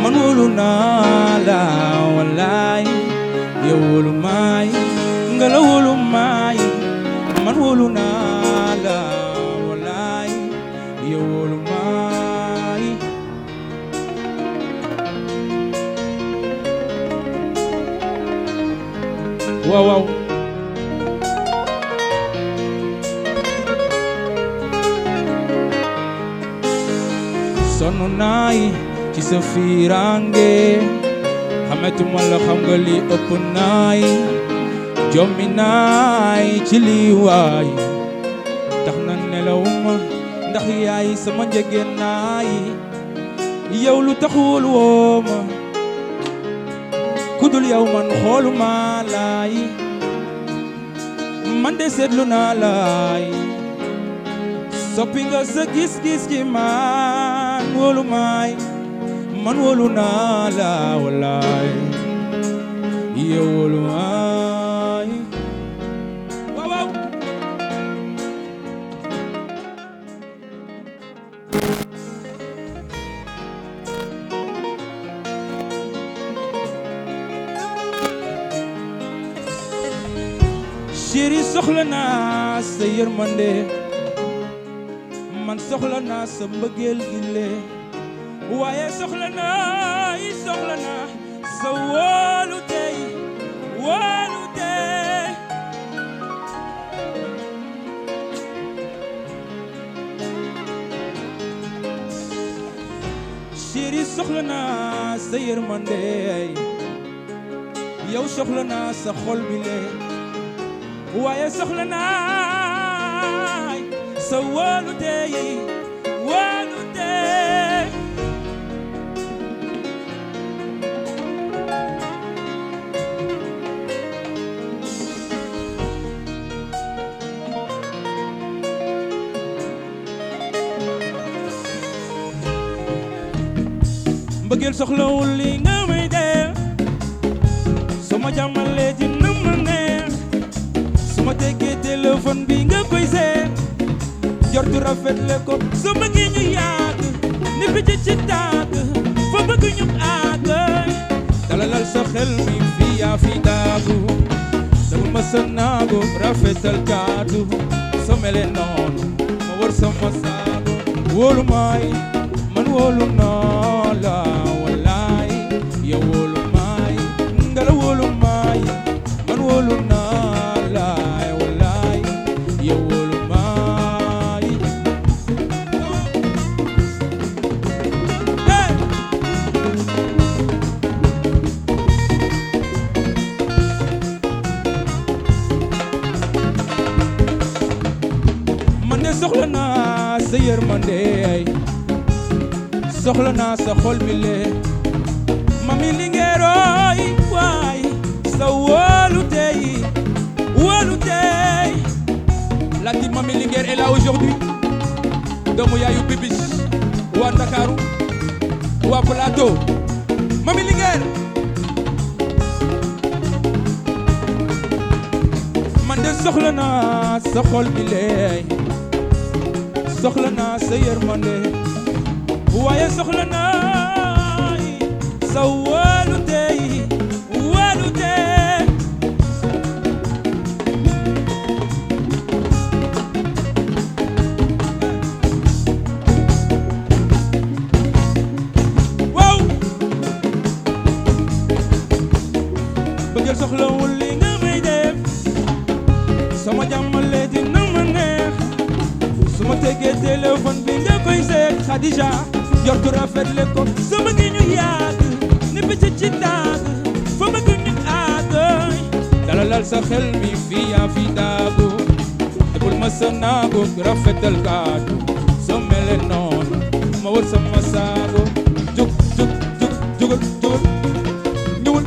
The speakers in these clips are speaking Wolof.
man wóolu naa la wallaay yow wóolu maay nga la wóolu maay man wóolu naa la wallaay yow wóolu maay waaw waaw sonn naay ci sa fiirange xamatuma la xam nga li ëpp naay jommi naay ci lii waay tax na nelawuma ndax yaay sama njëgeen naay yow lu taxul wooma kudul yow man xooluma laay man de seetlu naa laay soppi nga sa gis-gis ci man wóolu maay man wóolu naa la wallaay yow wóolu maay waaw waaw chéri soxla naa sa yërmande man soxla naa sa mbëggeel gi lee waaye soxla naa sa wóolu tey chéri soxla naa sa yërmande yow soxla naa sa xol bi lee waaye soxla naa sa wóolu tey mbëggeel soxlawul li nga may def su ma jàmmalee dina ma neex su ma teggee téléphone bi nga koy seet jortu rafet le ko su bëggee ñu yàgg ni picc ci tàgg fa bëgg ñu àgg dalalal sa xel mi fii yaa fi daagu dama ma sa naagu rafetal kaatu soo melee noonu ma war sama saagu wóolu maay man wóolu naa la wallaay yow wóolu maay nga la wóolu maay man wóolu naa la wallaay yow wóolu maay man de soxla naa sa yërmande soxla naa sa xol bi lee mami lingeeroy waay sa wóolu tey la team mami Linguère est là aujourd'hui doomu yaayu bibis waa Ndakaaru waa Plateau mami Linguère man de soxla naa sa xol bi lee soxla naa sa yërmande waaye soxla naa sa wóolu tey waaw bëggeel soxlawul li nga may def sama jàmmalee dina ma neex su ma teggee téléphone bi nga koy seet Khadija jortu rafet le ko su bëgg ñu yàgg ni picc ci tàgg fa bëgg ñu àgg dalalal sa xel mi fii yaa fi daagu te bul ma sa naagu rafetal kaatu soo melee noonu ma war sama saagu jugal ñëwul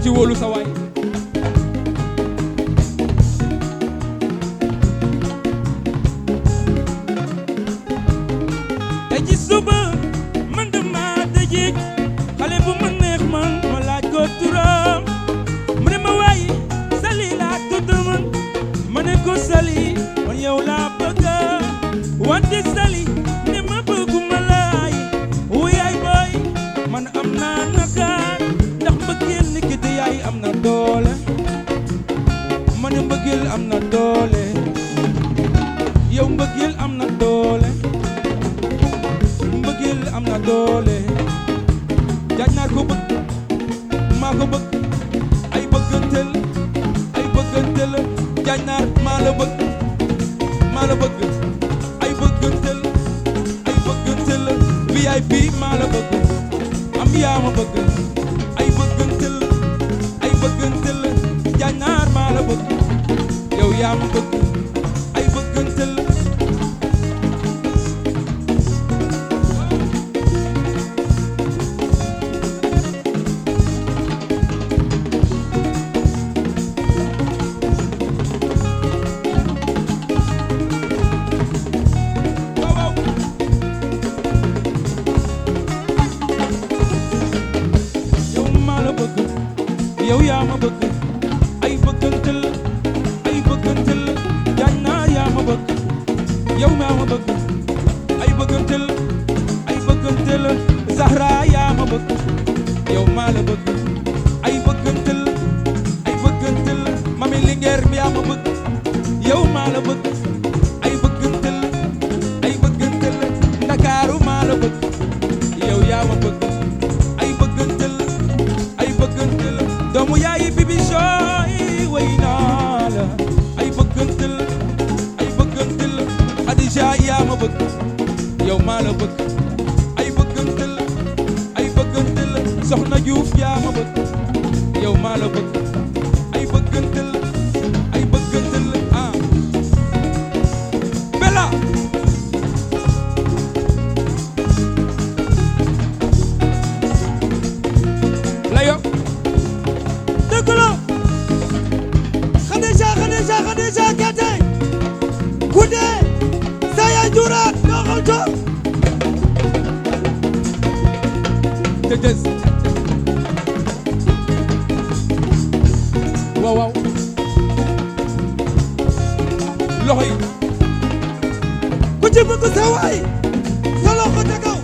ci wóolu sa waay tey ci suba man dama dajeek xale bu ma neex man ma laaj ko turam mu ne ma waay Sali laa tudd man ma ne ko Sali man yow laa bëgg wante Sali ne ma bëgguma laay wuyaay boy man am naa nakaar ndax mbëggeel ni ki te yaay am na doole ma ne mbëggeel am na doole yow mbëggeel am na doole mbëggeel am na doole jaaj naar ko bëgg maa ko bëgg ay bëggantel jaaj naar maa la bëgg ay bëggantel VIP maa la bëgg am yaa ma bëgg ay bëggantel jaaj naar maa la bëgg yow yaa ma bëgg ay bëggantel yow yaa ma bëgg ay bëggantel jaaj naar yaa ma bëgg yow yaa ma bëgg ay bëggantel Zahra yaa ma bëgg yow maa la bëgg ay bëggantel Mami Linguère yaa ma bëgg yow maa la bëgg ay bëggantel Ndakaaru maa la bëgg yow yaa ma bëgg ay bëggantel doomu yaayi bibi sooy way naa la ay bëggantel Khadija yaa ma bëgg yow maa la bëgg ay bëggantel Soxna Juuf yaa ma bëgg yow maa la bëgg ay bëggantel Bella layo Khadija kete kude saya jurat doxal to tetes waaw loxo yi ku ci bëgg sa waay sa loxo ca kaw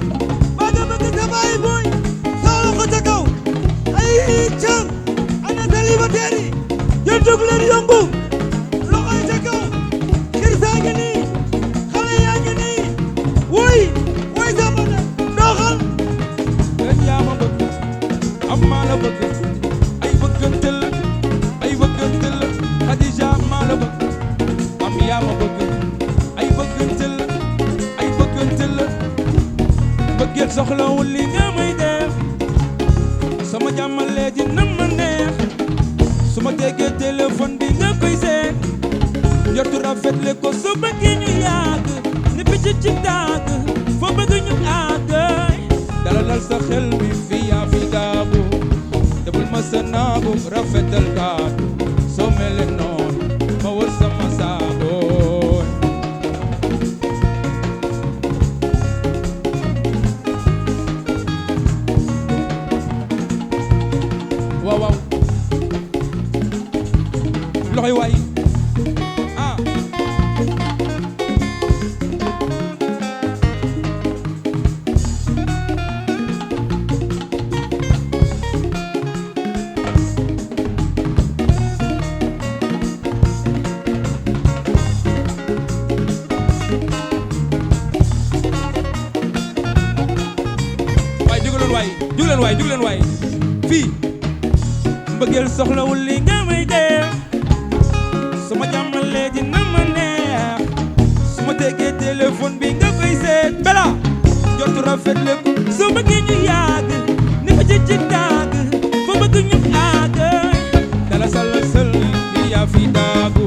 ba nga bëgg sa baay booy sa loxo ca kaw ay cam ana célibataire yi yéen jóg leen yëngu loxo yi ca kaw Xiirsa ngi nii xale yaa ngi nii woy sama na doxal ren yaa ma bëgg am maa la bëgg ay bëggantel Khadija maa la bëgg am yaa ma bëgg ay bëggantel bëggeel soxlawul li nga may def sama jàmmale dina ma neex su ma déggee téléphone bi nga koy seet yortu rafet le ko su bëggee ñu yàgg ni picc ci tàgg foo bëgg ñu àgg dalalal sa xel mi fi yaa fi daagu debul ma sa naagu rafetal kaatu soo mele noonu ma wër sama saago waaw loxoy waay jugleen waay fii mbëggeel soxlawul li nga may def su ma jàmmalee dina ma neex su ma déggee téléphone bi nga koy seet Bella jortu rafet le ko su bëggee ñu yàgg ni fa ci tàgg fa bëgg ñu àgg dala sal fi yaa fi daagu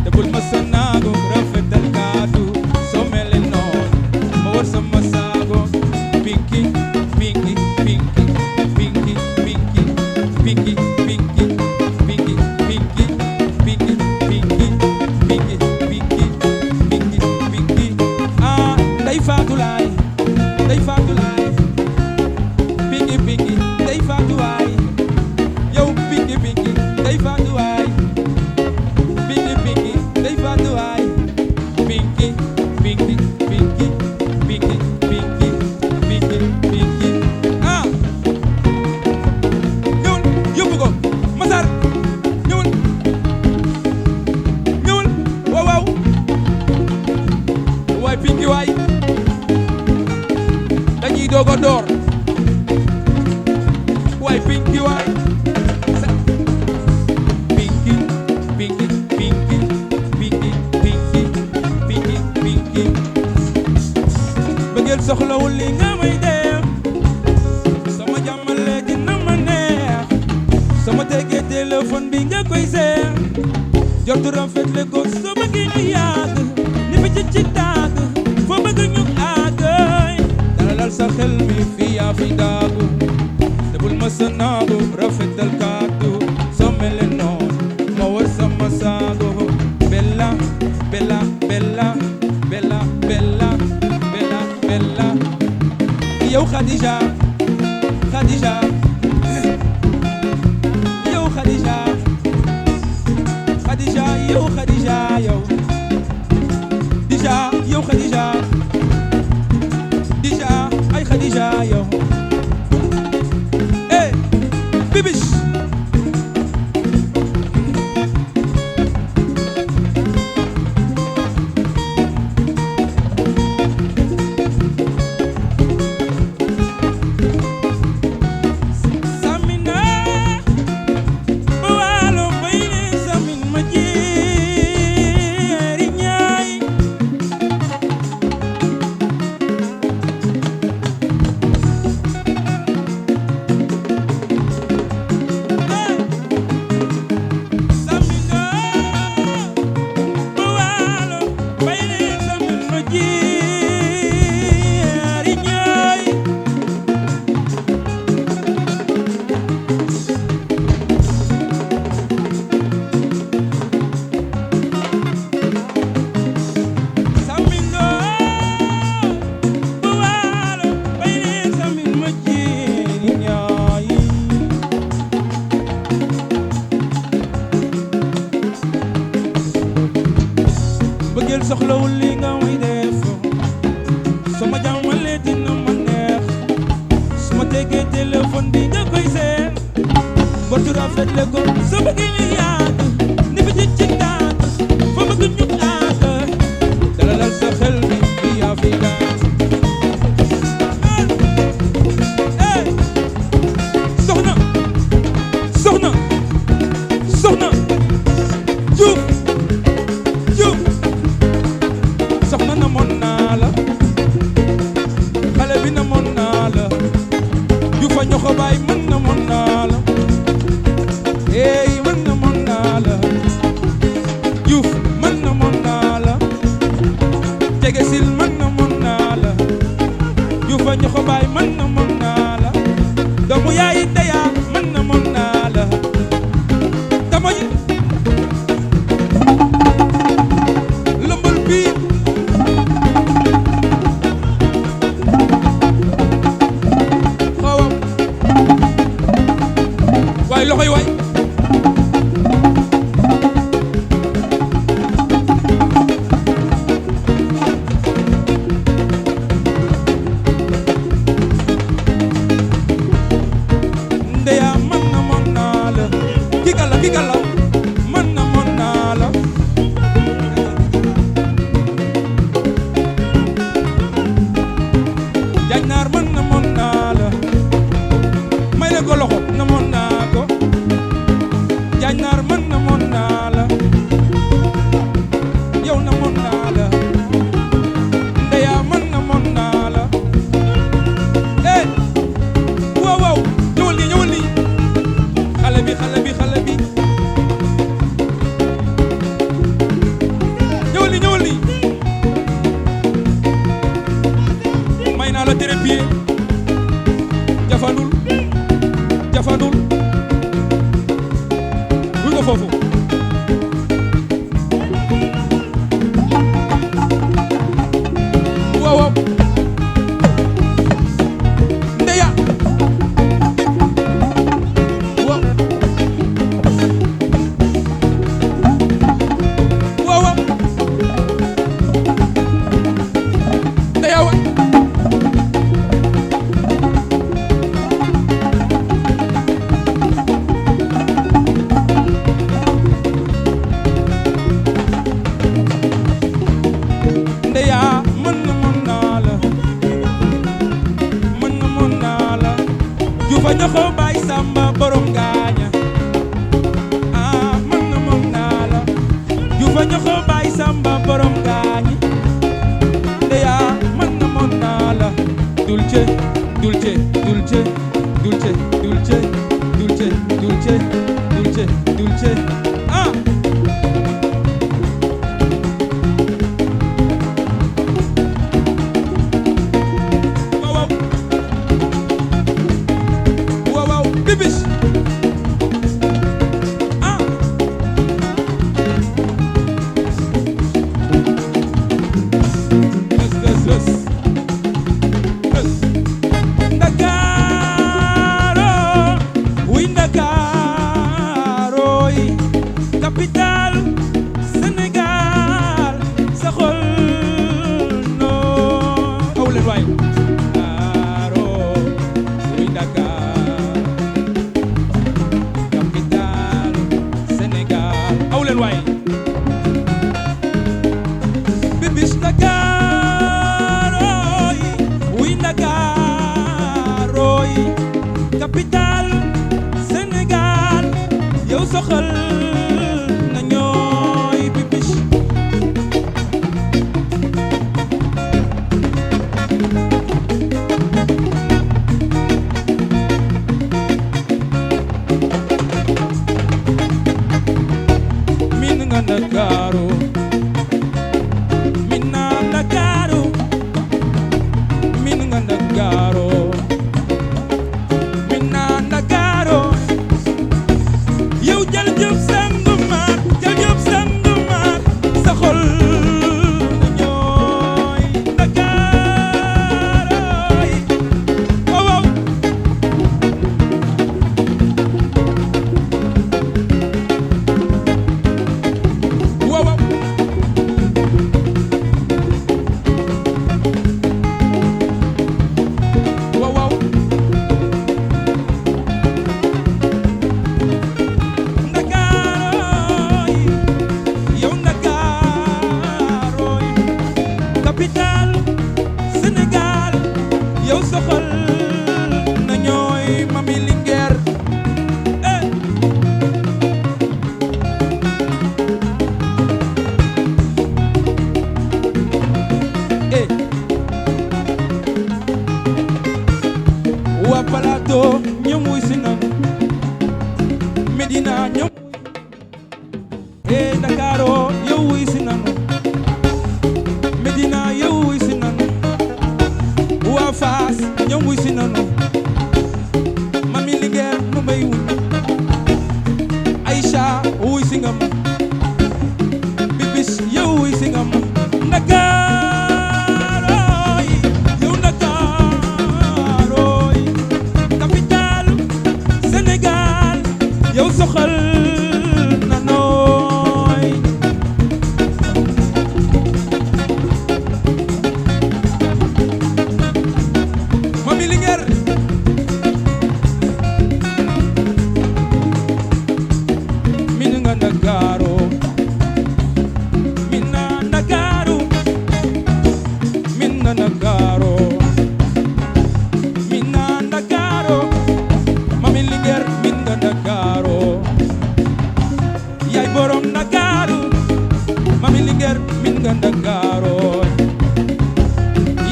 te bul ma sa naagu rafetal kaatu soo mele noonu ma war sama saago pinky pinky pinky pinky pinky pinky pinky doog a door waay pinki waay pinki pinki pinki pinki pinki pinki pinki bëggeel soxlawul li nga may def sama jàmmale dina ma neex sama tegee téléphone bi nga koy seet jortu rafet le ko soo bëggee ñu yàgg ni fi ci tàgg foo bëgg ñu àggay dalalal sa xel mi fii yaa fi daagu te bul ma sa naagu rafetal kàddu soo mele noon ma war sama saago bella bella bella bella bella bella bella yow Khadija Khadija yow Khadija Khadija yow Khadija yow Dija yow Khadija Dija ay Khadija yow eh bibish soxlawul li nga may def sama jàmmale dina ma neex su ma tegee téléphone bi nga koy seet mbootu rafet le ko soo bëggee ñu yàgg ni fi ci tàgg foo bëgg ñu àgg dalalal sa xel mi fi yaa fi daal soxna soxna soxna Diouf Diouf soxna na mon naa la xale bi na mon naa la Diouf a ñoxo baay mën na mon naa la hey mën na mon naa Baba ñoxo bay samba borom gaañi Ndeya man na mon naa la dulce dulce dulce dulce dulce dulce dulce dulce dulce ah wow wow wow bibis ah yes Ndakaaru wi Ndakaaru yi capital Sénégal sa xol noo aw leen waay Ndakaaru wi Ndakaaru capital Sénégal aw leen waay bibis Ndakaaru yi wi Ndakaaru yi capital Sénégal yow soxal na ñooy bibis min nga Ndakaaru min na Ndakaaru min nga Ndakaaru min na Ndakaaru yow jël jëf sangu maar jël jëf sangu maar sa xol na ñooy Ndakaaru yi oh wow wow wow wow wow Ndakaaru yi yow Ndakaaru yi capital Sénégal yow soxal na ñooy mami Linguère eh eh waa Plateau ñoom wuy si nanu Medina ñoom eh Ndakaaru yow wuy si nanu Medina yow wuy si nanu waa Fass ñoom wuy si nanu mami Linguère nu may wuñ Aïcha wuy si nga ma bibis yow wuy si nga ma Ndakaaru yi yow Ndakaaru yi capital Sénégal yow soxal na nooy mami Linguère min nga Ndakaaru min na Ndakaaru min na Ndakaaru min na Ndakaaru mami Linguère min nga Ndakaaru yaay borom Ndakaaru mami Linguère min nga Ndakaaru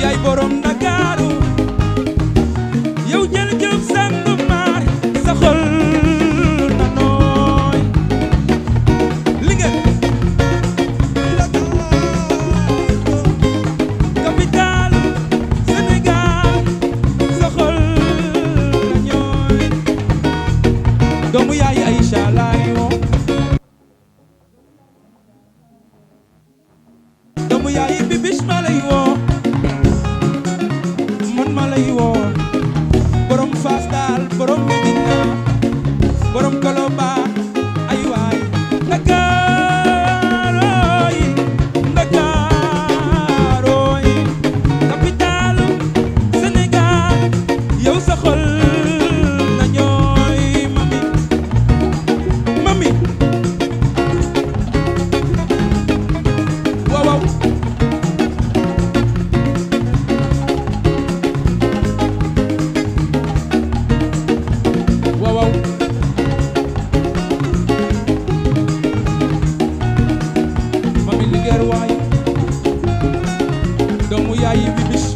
yaay borom Ndakaaru yow jël jëf sangu maar sa xol na nooy Linguère capital Sénégal sa xol na ñooy doomu yaay Aïcha laay woo doomu yaay bibis ma lay woo man ma lay woo borom Fass daal borom Medina borom Colobane ay waay Ndakaaru yi Ndakaaru yi capital Sénégal yow sa xol na ñooy mami mami wow wow vulgaire waay doomu yaayi bibish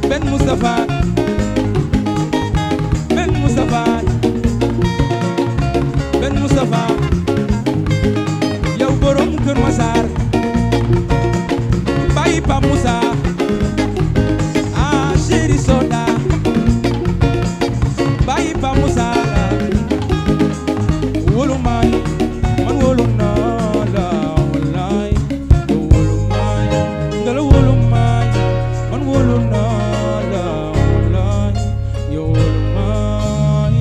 ben Moustapha Ben Moustapha yow borom Kër Massar bàyyi Pa Moussa ah chéri soda bàyyi Pa Moussa wóolu maay man wóolu naa la wallaay yow wóolu maay nga la wóolu maay man wóolu naa la wallaay yow wóolu maay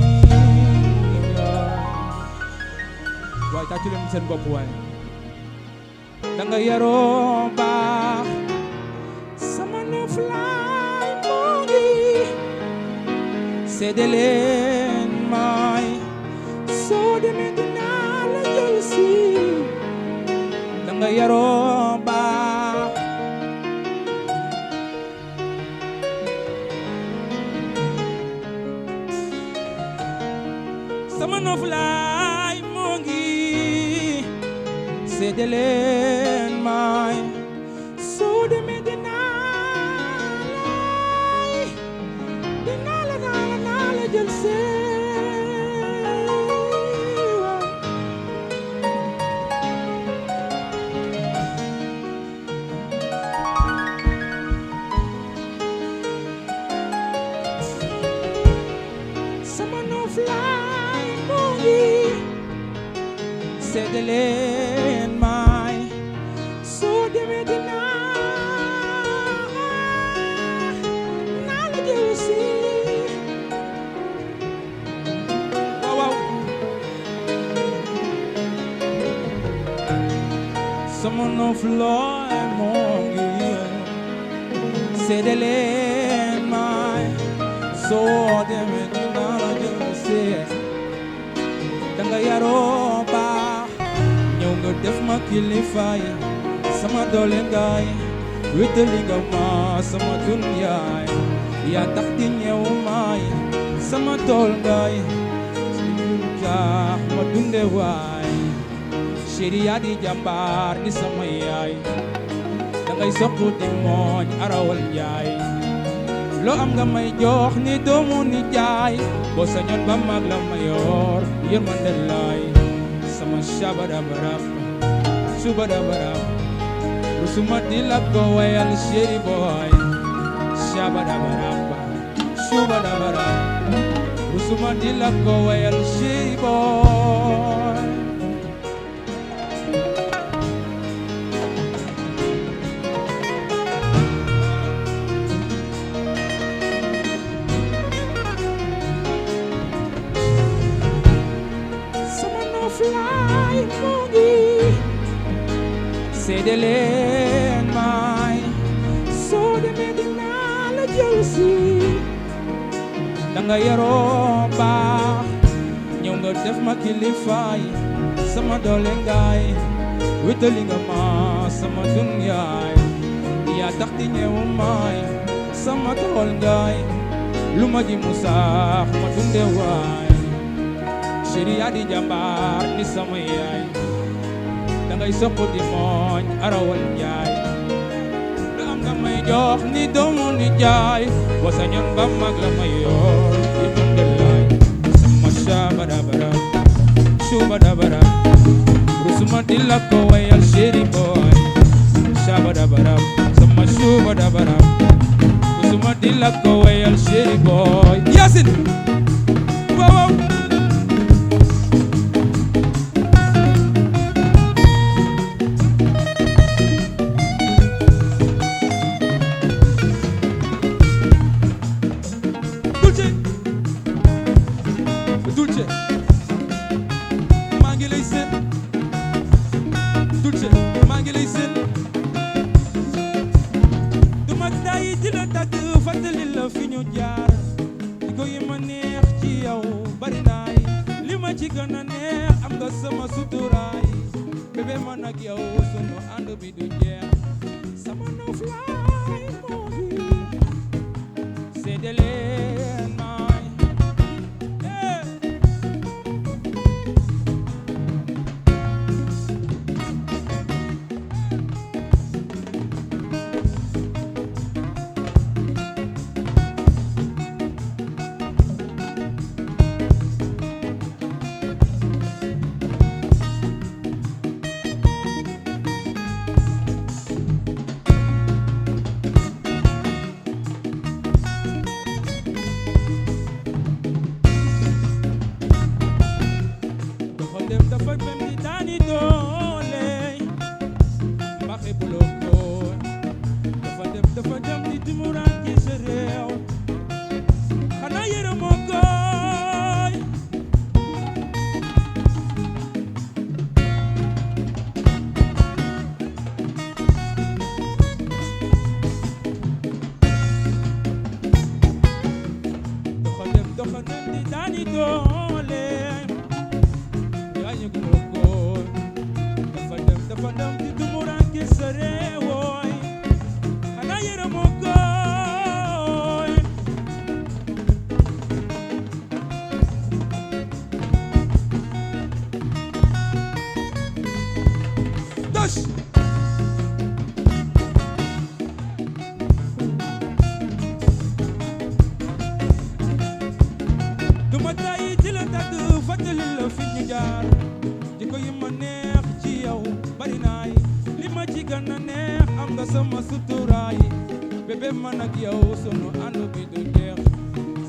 waaye tàccu leen seen bopp waay danga yaroo baax sama noflaay moo ngi seede leen maay soo demee dinaa la jël si danga yaroo baax sama noflaay moo ngi seede leen maay soo demee dinaa la jël seewa sama noflaay moo ngi seede leen maay soo demee dinaa la jël si waaw waaw sama noflaay moo ngi seede leen maay soo demee dinaa la jël si danga yaroo baax ñëw nga def ma kilifaay sama doole ngaay wéttali nga ma sama dunyaay yaa tax di ñëw maay sama tool ngaay jaax ma dunde waay chéri yaa di jàmbaar ni sama yaay dangay sopp di mooñ arawal njaay loo am nga may jox ni doomu ni jaay boo sañoon ba mag la ma yor yërmande laay sama shabadabarab subadabarab rusuma di la ko wayal chéri boy shabadabarab subadabarab rusuma di la ko wayal chéri boy fly moo ngi seede leen maay soo demee dinaa la jël si danga yaroo baax ñëw nga def ma kilifaay sama doole ngaay wéttali nga ma sama dunyaay yaa tax di ñëw maay sama tool ngaay lu ma ji mu saax ma dunde waay chéri yaa di jàmbaar ni sama yaay dangay sopp di mooñ arawal njaay lu am nga may jox ni doomu ni jaay boo sañoon ba mag la may yor di dundalaay sama shabadabara shubadabara rusuma di la ko wayal chéri boy shabadabara sama shubadabara rusuma di la ko wayal chéri boy Yasin waaw ci gën a neex am nga sama suturaay bébé man ak yow sunu ànd bi du jeex sama noflaay moo ngi seedele nen di daani doole yaa yëg moo ko dafa dem di tumuranke sa réewooy xanaa yërëmoo koy dos duma tàyyi di la tàgg fàttali la fi ñu jaar jikko yi ma neex ci yow bari naay li ma ci gën a neex am nga sama suturaay bébé man ak yow sunu ànd bi du jeex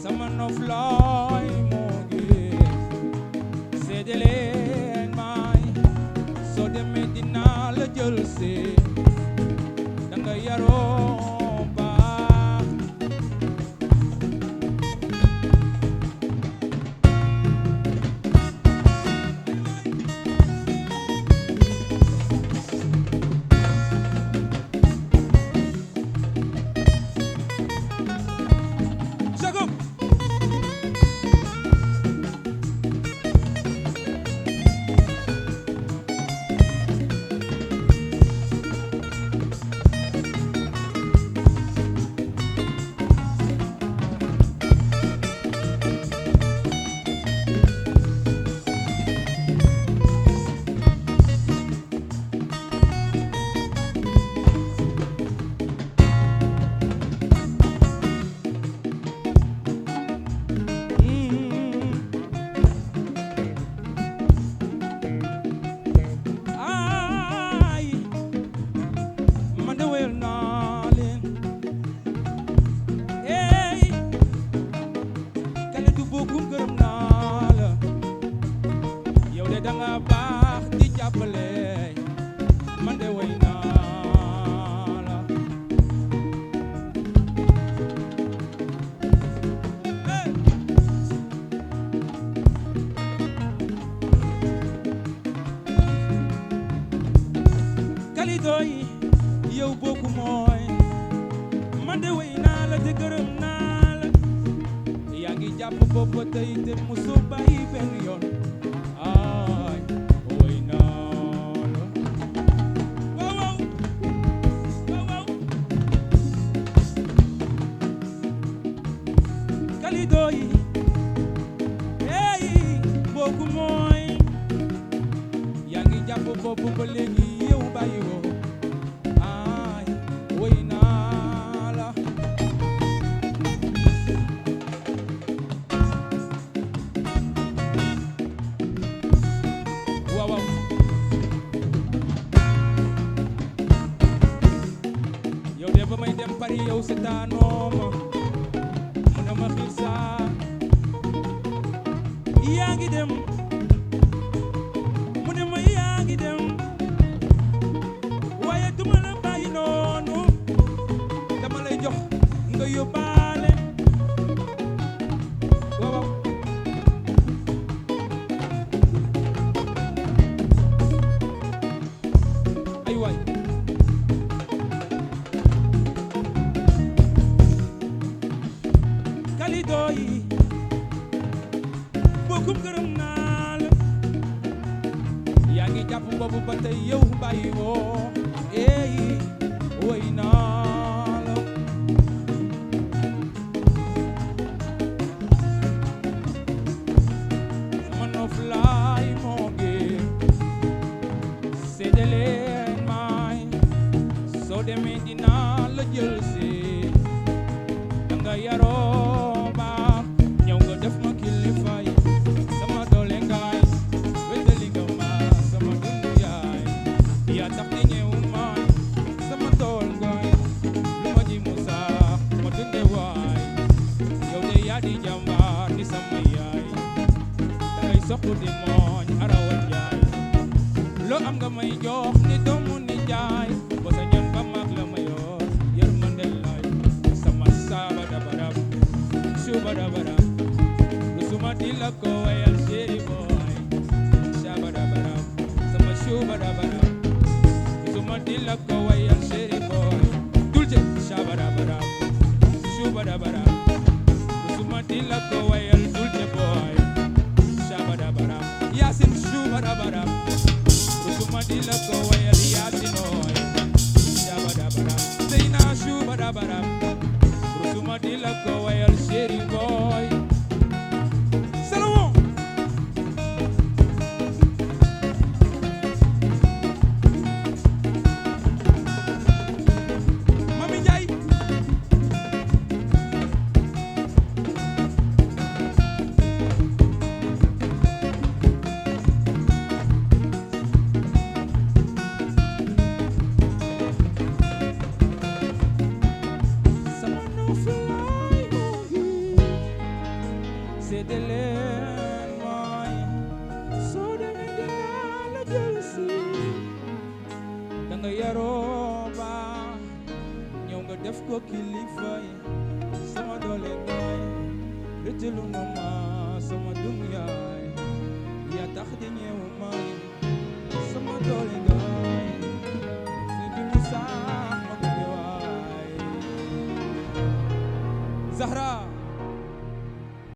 sama noflaay moo ngi seede leen maay soo demee dinaa la jël see da nga yaroo baax Jacob ay man de wéyal naa leen ey kale du bokkum gërëm naa la yow de danga baax di jàppale man de wéy naa la hey. Kalidoo yi yow bokku mooy man de wéy naa la te gërëm naa la yaa ngi jàpp bopp ba tey te mosoo bàyyi benn yoon ay wéy naa la waaw waaw Kalidoo yi hey bokku mooy yaa ngi jàpp bopp ba léegi yow bàyyi woo ay wéy naa la waaw waaw yow de ba may dem Paris yow seetaanoo ma mu ne ma Xiirsa yaa ngi dem mu ne ma yaa ngi dem waaye duma la bàyyi noonu dama lay jox nga yóbbaale waaw waaw ay waay Kalidoo yi bokkum gërëm naa la yaa ngi jàpp boobu ba tey yow bàyyi woo ey woy naa la sama noflaay moo ngi seede leen maay soo demee dinaa la jël si da nga yaroo baax ñëw nga def ma kilifaay sama doole ngaay wétali nga ma sama dundu yaay yaa tax di ñëw maay sama tool ngaay lu ma ji mu sax ma dunde waay yow de yaa di jàmbaar di sama yaay dangay soxu di mooñ arawan yaay loo am nga may jox ni doomu ni jaay ba sa ñan ba mag la ma yor yërmande laay sama saaba dabarab suba dabarab lu suma di la ko wayal chéri boy saaba dabarab sama suba dabarab lu suma di la ko wayal chéri boy dulce saaba dabarab suba dabarab lu suma di la ko wayal dulce ko wayal chéri boy Salomon Mami Ndiaye def ko kilifa yi sama doole ngaay rëccalu nga ma sama dunya ya tax di ñeewu may sama doole ngaay si di mi sax ma ko waay Zahra